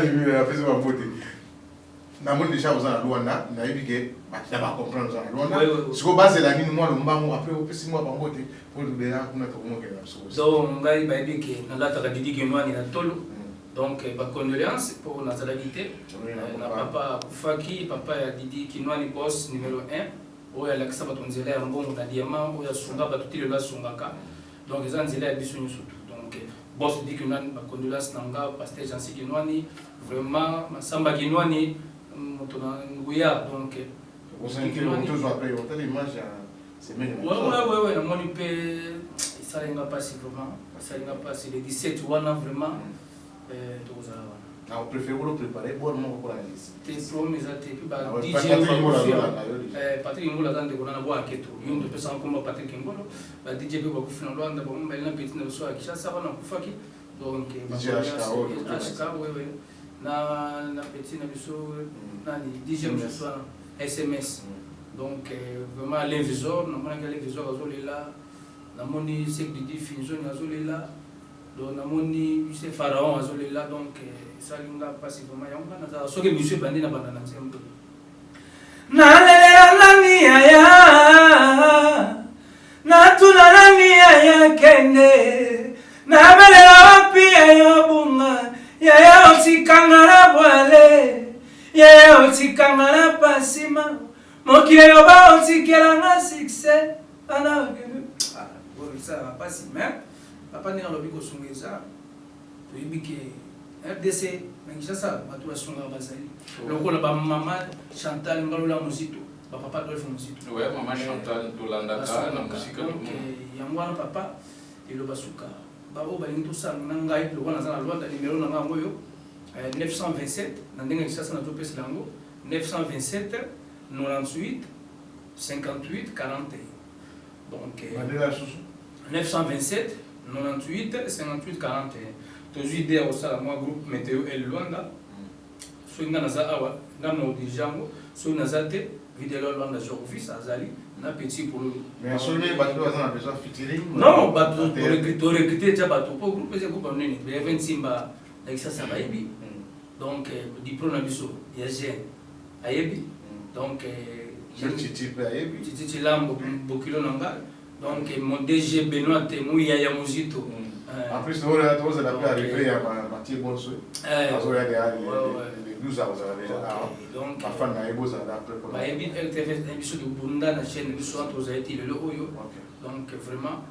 les limba, président ma beauté. Na monde déjà aux en Luanda, na yibike, tu vas comprendre aux en Luanda. Ce que base la ligne moi le mbango après au petit mois bango te pour le déjà kuna to mo kena so. Donc ngai ba yibike na la ta didi kenwani na tolo. Donc ba condoléances pour nationalité. Na papa Kufaki, papa ya Didi Kinwani boss numéro 1. Oya lakisa batonzela ya mbongo na diamant oya sunga batutile la sungaka. Donc les anzela ya biso nyusutu. Donc boss Didi Kinwani ba condoléances nanga pasteur Jansi Kinwani vraiment masamba Kinwani motona nguya donc vous sentez toujours après on t'a l'image c'est même ouais na moni pe ça n'enga pas si vraiment ça n'enga pas si le 17 wana vraiment tout ça on préfère vous préparer bonnement pour la liste t'es promis ça t'es puis ba DJ Patrick Ngola dans de kona boa keto yum de pesa comme Patrick Ngolo ba DJ pe ba kufina Rwanda ba mbele na petit na so akisha saba na kufaki donc DJ HK ouais na petit na biso nani DJ Moussa SMS donc vraiment l'invisor na mona que l'invisor azolela na moni sec de définition azolela donc na moni c'est pharaon azolela donc ça linga passer vraiment yamba na so que monsieur bandi na banda na nzembo na lelela nani aya na tuna nani aya kende na belela wapi ayo bunga yaya otikanga na bwale yaya otikanga na pasima mokile yoba otikela na succès ana ça va pas si mais papa ni alobi ko sungeza to yibike RDC ngisha sa batu basunga bazali lokola ba mama Chantal ngalola muzito ba papa Dolphe muzito ouais maman Chantal tolandaka na musika yangwana papa ilo basuka babo balingi tout ça nanga lo wana za Rwanda numéro nanga ngoyo 927 na ndenge kisasa na topesa lango 927 98 58 41 donc 927 98 58 41 toujours idée au sala moi groupe météo el Luanda so ngana za awa ngamo di jango so nazate vidéo Luanda sur office azali na petit pour mais seulement bateau a besoin featuring non bateau pour recruter déjà bateau pour groupe c'est groupe nini be 25 ba ça va yebi donc diplôme na biso ya jeune ayebi donc Titi Lambo Bokilo Nanga donc mon DG Benoît Temou ya Muzito en plus on a tous la arrivé à Mathieu Bonsoy azo ya les nous avons déjà donc ma fan na ebo za après ba yebi RTV émission de Bunda na chaîne biso entre za été le oyo donc vraiment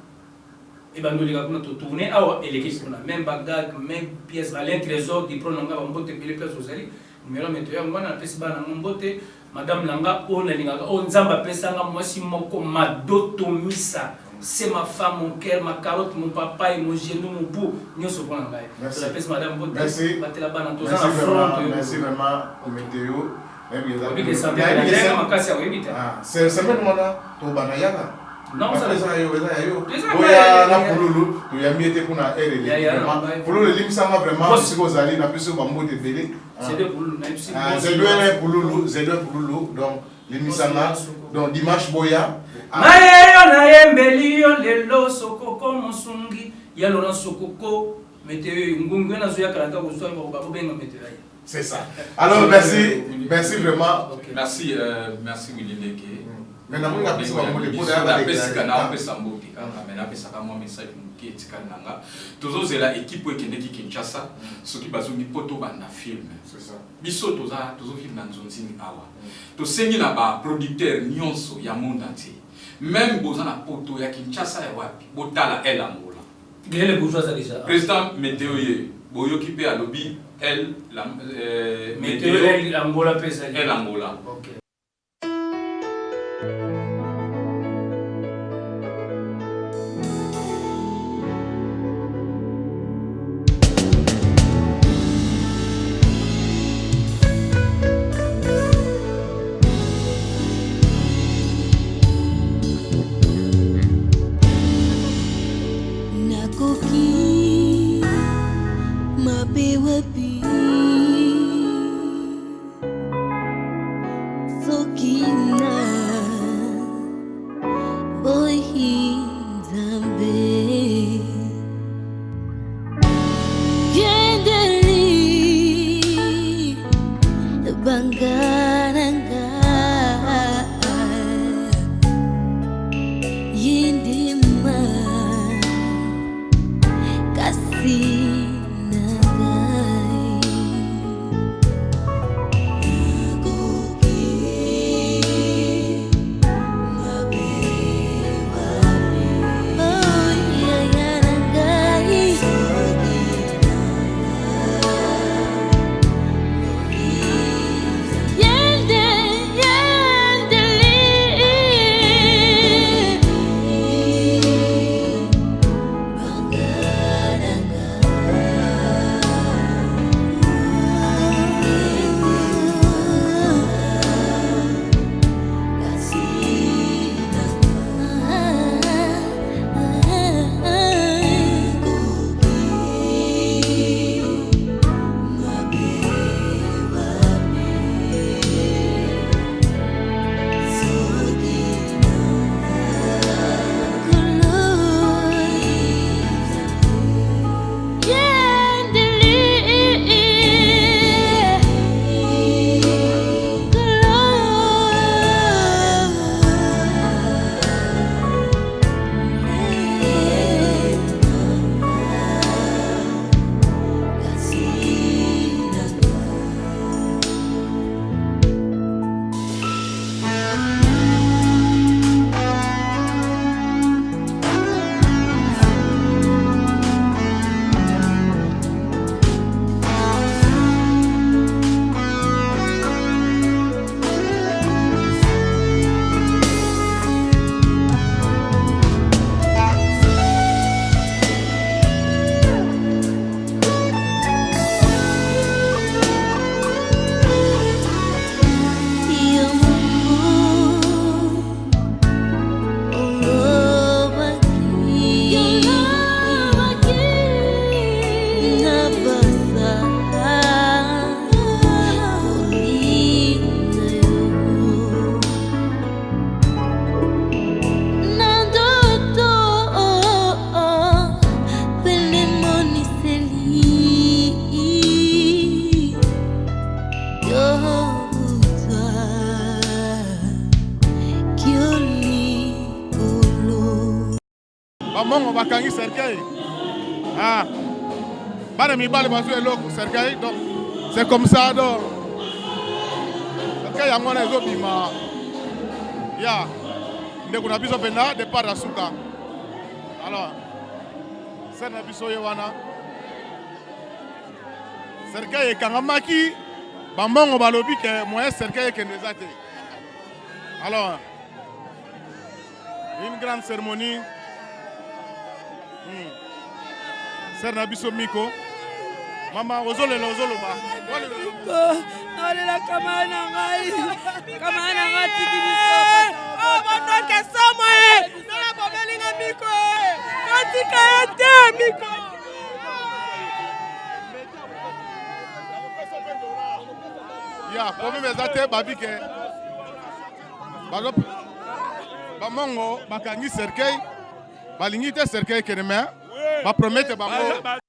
et ben nous les gars on a tourné awa et l'équipe on a même bagage même pièce à l'intérieur du prononga ba mbote pele place aux ali numéro météo ngwana pesa bana mbote madame Langa on linga on nzamba pesa nga mwasi moko madoto misa c'est ma femme mon cœur ma carotte mon papa et mon genou mon bout nyoso pour ngai la pesa madame mbote batela bana to za front merci vraiment météo même il y a ça bien makasi ya webita c'est simplement là to bana yaka non ça les ayo oya na pululu to ya miete kuna ere vraiment pululu limsanga vraiment siko zali na biso ba mbote belé c'est de pululu na biso c'est deux pululu donc limisanga donc dimanche boya mayo na yembeli yo lelo sokoko musungi ya Laurent Sokoko météo ngungu na zo ya kalaka ko so ba benga météo c'est ça alors merci vraiment merci Willy Ndeke mais namu nga pesa ba mbote pour la pesa na pesa mbote mais na pesa ka mo message qui est kananga tozo la équipe qui est Kinshasa ce qui bazongi poto banda film c'est ça biso tozo film na nzonzini awa to sengi na ba producteur nyonso ya monde entier même boza na poto ya Kinshasa ya wapi botala el Angola gele bourgeois déjà président météo boyoki pe alobi elle la météo elle Angola pesa elle Angola. OK. Mongo bakangi cercueil. Ah. Bana mibale bazu eloko cercueil donc c'est comme ça donc. Cercueil yango na ezo bima. Ya. Ndeko na biso pena départ à suka. Alors. C'est na biso yewana. Cercueil kangamaki bamongo balobi ke moyen cercueil ke nezate. Alors une grande cérémonie. Ser Nabiso Miko. Mama ozole na ozolo ba. Ole la kamana ngai. Kamana ngati kibiso. Oh boto ke somo e. Na bobelinga Miko. Katika ete Miko. Ya, komi mezate babike. Balop. Bamongo bakangi cercueil. Balingi te cercueil keneme. Ba promete bango.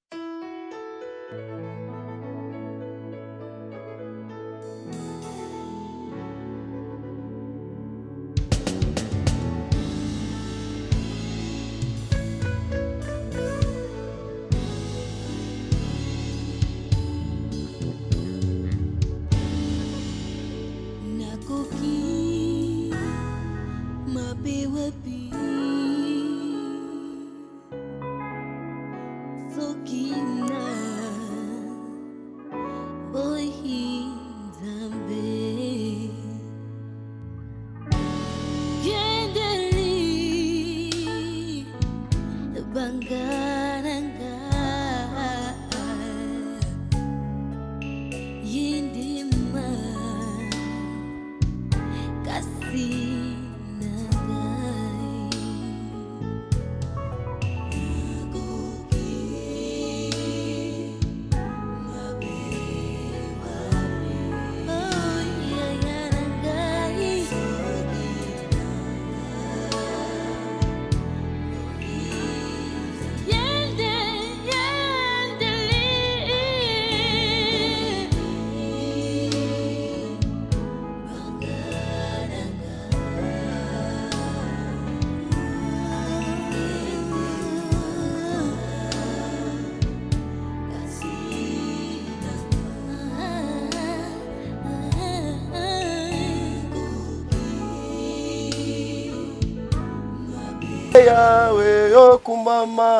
Yahweh yokumama,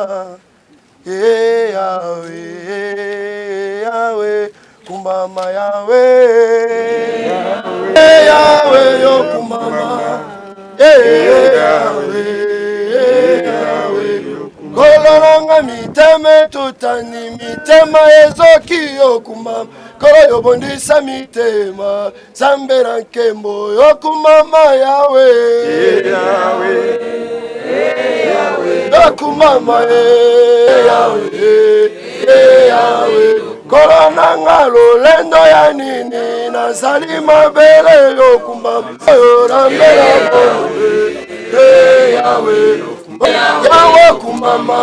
Yahweh, Yahweh, kumbama Yahweh, Yahweh yokumama, Yahweh, Yahweh, kolonanga miteme tutani mitema ezoki yokumama, kolo yobondisa mitema, zambera nkembo yokumama Yahweh, Yahweh. Yokumama Yahweh, Yahweh, korona ngalo lendo ya nini na salima bele yokumama yorambela Yahweh, Yahweh kumama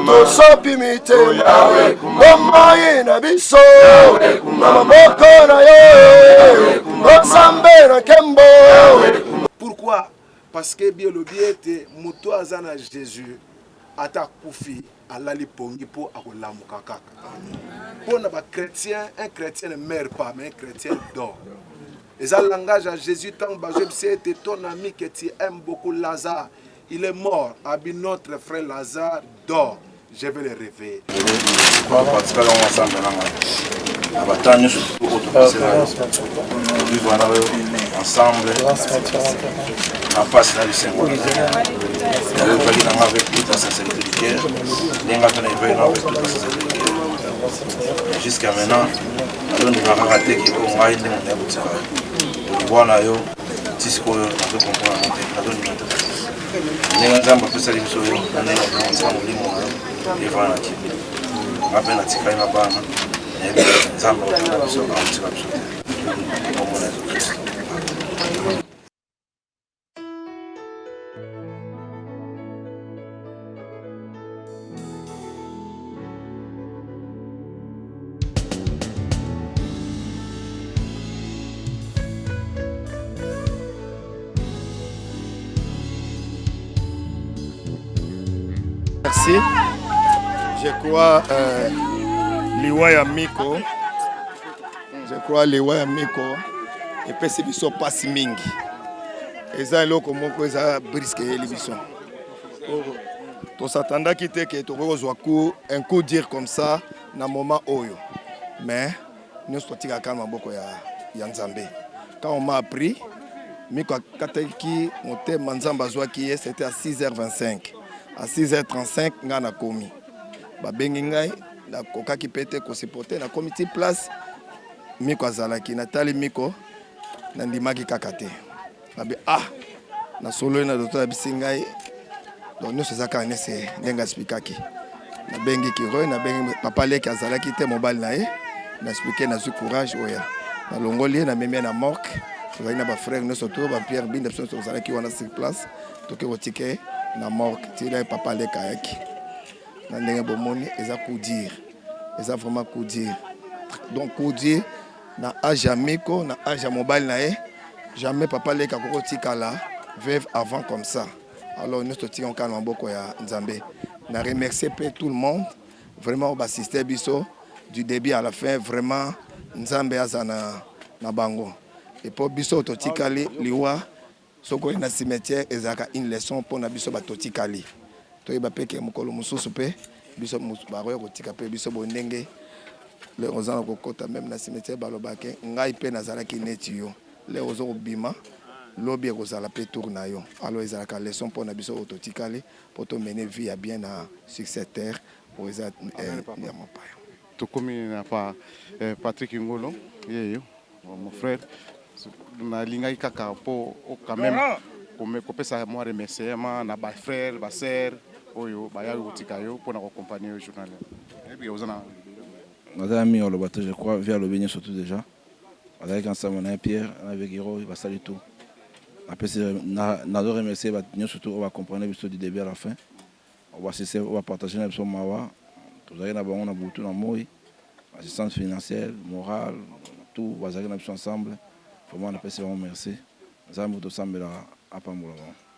tosopi mitema omayi na biso mama moko na yo osambera kembo. Pourquoi? Parce que bien le bien était moto azana Jésus ata kufi alali pongi po akolamuka kaka. Pour na ba chrétien, un chrétien ne meurt pas mais un chrétien dort. Et ça langage à Jésus tant bas je sais ton ami que tu aimes beaucoup Lazare, il est mort. Abi notre frère Lazare dort. Je vais le réveiller. Ensemble, en face là, le Seigneur. Avec toute la sincérité du cœur, avec toute la sincérité du cœur. Jusqu'à maintenant, nous avons raté qu'il y a un voilà, yo, Tisco, nous comprenons. Nous avons fait ça, nous Merci. Je crois Liwa ya Miko. Je crois Liwa ya Miko. Et puis c'est biso passe mingi. Eza eloko moko eza brisque l'émission. To s'attendait quitter que to kozwa un coup dire comme ça na moment oyo. Mais nous sommes tika kama boko ya Nzambe. Quand on m'a appris Miko kataki monte manzamba zwa ki c'était à 6h25. À 6h35 nga na komi. Ba bengi ngai na kokaki pete ko supporter na comité place Miko azalaki natali Miko na ndimaki kakate. Babe na solo na docteur bisingai donc nous c'est ça quand c'est ndenga spikaki. Na bengi kiro na bengi papa leki azalaki te mobile na ye na expliquer na su courage oya. Na longoli na meme na morgue. Tozali na ba frère nous surtout ba Pierre Binde so tozalaki wana sur place. Toke otike na morgue tila papa leka yaki. Na ndenge bomoni eza coup dire. Eza vraiment coup dire. Donc coup dire na âge Miko na âge mobile na ye. Jamais papa leka koko tikala veuve avant comme ça. Alors nous sommes en calme beaucoup ya Nzambe. Na remercier tout le monde vraiment au assister biso du début à la fin vraiment Nzambe azana na bango. Et pour biso totikali liwa soko na cimetière ezaka une leçon pour na biso batotikali. To yeba peke mukolo mususu pe biso baroya kotika pe biso bondenge le ozana kokota même na cimetière balobake ngai pe nazalaki neti yo. Le ozo bima lobby ekozala mpe tour na yo alors ezalaka leçon mpona biso oyo totikali mpo tomene vie ya bien na succès terre po eza ya mopaya tokomi na Patrick Ngolo yeyo mon frère nalingaki kaka mpo quand même kopesa mwa remerciement na bafrère basere oyo bayaki kotika yo mpona kokompagne yo journal ebi ozana naza mingi oloba te je crois via lobi nyonso tout déjà azalaki ensemble na Pierre avec Hiro basali tout apesi nazo remercier bato nyonso tout oyo bacomprendre biso du début à la fin obasise oyo bapartage na biso mawa tozalaki na bango na butu na moi assistance financière morale tout bazalaki na biso ensemble vraiment napesi bango merci nzambe tosambelaka apambola bango